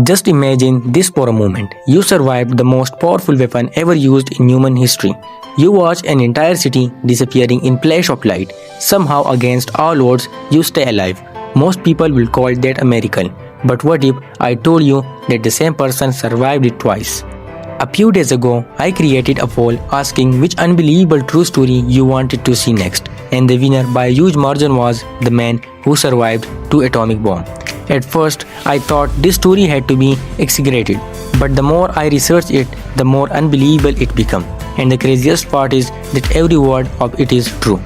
Just imagine this for a moment. You survived the most powerful weapon ever used in human history. You watch an entire city disappearing in flash of light. Somehow, against all odds, you stay alive. Most people will call that a miracle. But what if I told you that the same person survived it twice? A few days ago, I created a poll asking which unbelievable true story you wanted to see next, and the winner by a huge margin was the man who survived 2 atomic bombs. At first, I thought this story had to be exaggerated, but the more I researched it, the more unbelievable it became. And the craziest part is that every word of it is true.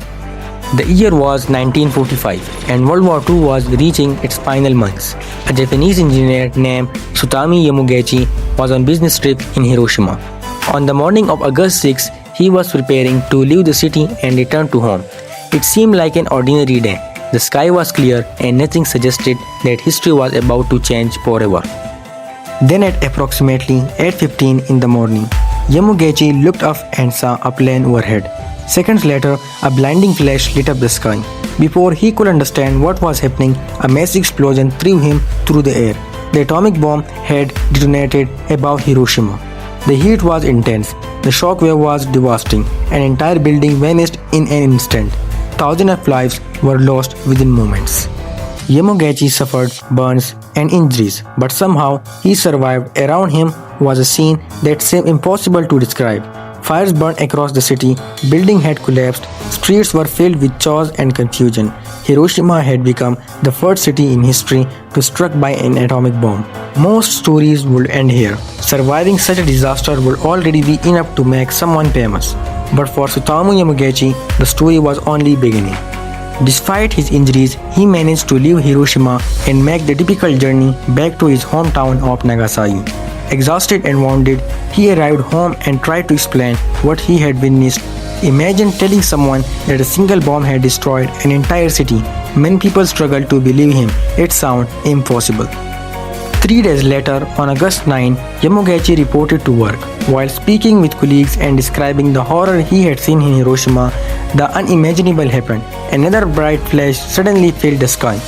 The year was 1945 and World War II was reaching its final months. A Japanese engineer named Tsutomu Yamaguchi was on business trip in Hiroshima. On the morning of August 6, he was preparing to leave the city and return to home. It seemed like an ordinary day. The sky was clear and nothing suggested that history was about to change forever. Then at approximately 8:15 in the morning, Yamaguchi looked up and saw a plane overhead. Seconds later, a blinding flash lit up the sky. Before he could understand what was happening, a massive explosion threw him through the air. The atomic bomb had detonated above Hiroshima. The heat was intense, the shock wave was devastating, an entire building vanished in an instant. Thousands of lives were lost within moments. Yamaguchi suffered burns and injuries, but somehow he survived. Around him was a scene that seemed impossible to describe. Fires burned across the city, buildings had collapsed, streets were filled with chaos and confusion. Hiroshima had become the first city in history to be struck by an atomic bomb. Most stories would end here. Surviving such a disaster would already be enough to make someone famous. But for Tsutomu Yamaguchi, the story was only beginning. Despite his injuries, he managed to leave Hiroshima and make the difficult journey back to his hometown of Nagasaki. Exhausted and wounded, he arrived home and tried to explain what he had witnessed. Imagine telling someone that a single bomb had destroyed an entire city. Many people struggled to believe him. It sounded impossible. 3 days later, on August 9, Yamaguchi reported to work. While speaking with colleagues and describing the horror he had seen in Hiroshima, the unimaginable happened. Another bright flash suddenly filled the sky.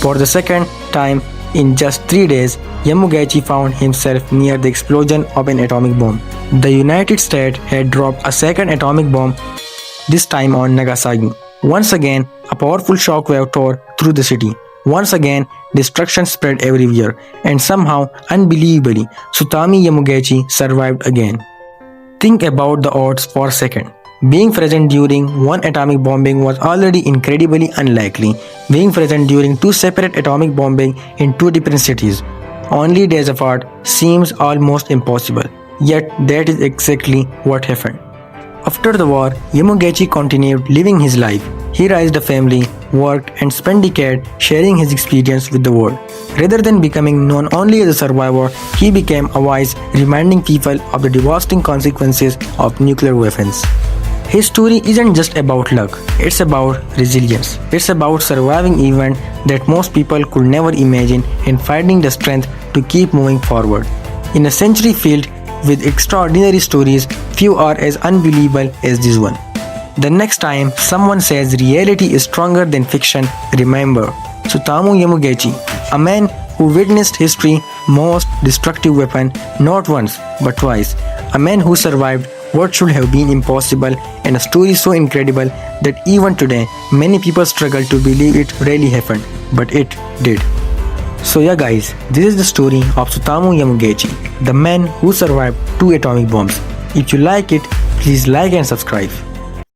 For the second time in just 3 days, Yamaguchi found himself near the explosion of an atomic bomb. The United States had dropped a second atomic bomb, this time on Nagasaki. Once again, a powerful shockwave tore through the city. Once again, destruction spread everywhere, and somehow, unbelievably, Tsutomu Yamaguchi survived again. Think about the odds for a second. Being present during one atomic bombing was already incredibly unlikely. Being present during 2 separate atomic bombing in 2 different cities, only days apart, seems almost impossible. Yet that is exactly what happened. After the war, Yamaguchi continued living his life. He raised a family, worked, and spent decades sharing his experience with the world. Rather than becoming known only as a survivor, he became a voice reminding people of the devastating consequences of nuclear weapons. His story isn't just about luck, it's about resilience. It's about surviving events that most people could never imagine and finding the strength to keep moving forward. In a century filled with extraordinary stories, few are as unbelievable as this one. The next time someone says reality is stronger than fiction, remember Tsutomu Yamaguchi, a man who witnessed history's most destructive weapon not once but twice, a man who survived what should have been impossible, and a story so incredible that even today many people struggle to believe it really happened, but it did. So yeah guys, this is the story of Tsutomu Yamaguchi, the man who survived 2 atomic bombs. If you like it, please like and subscribe.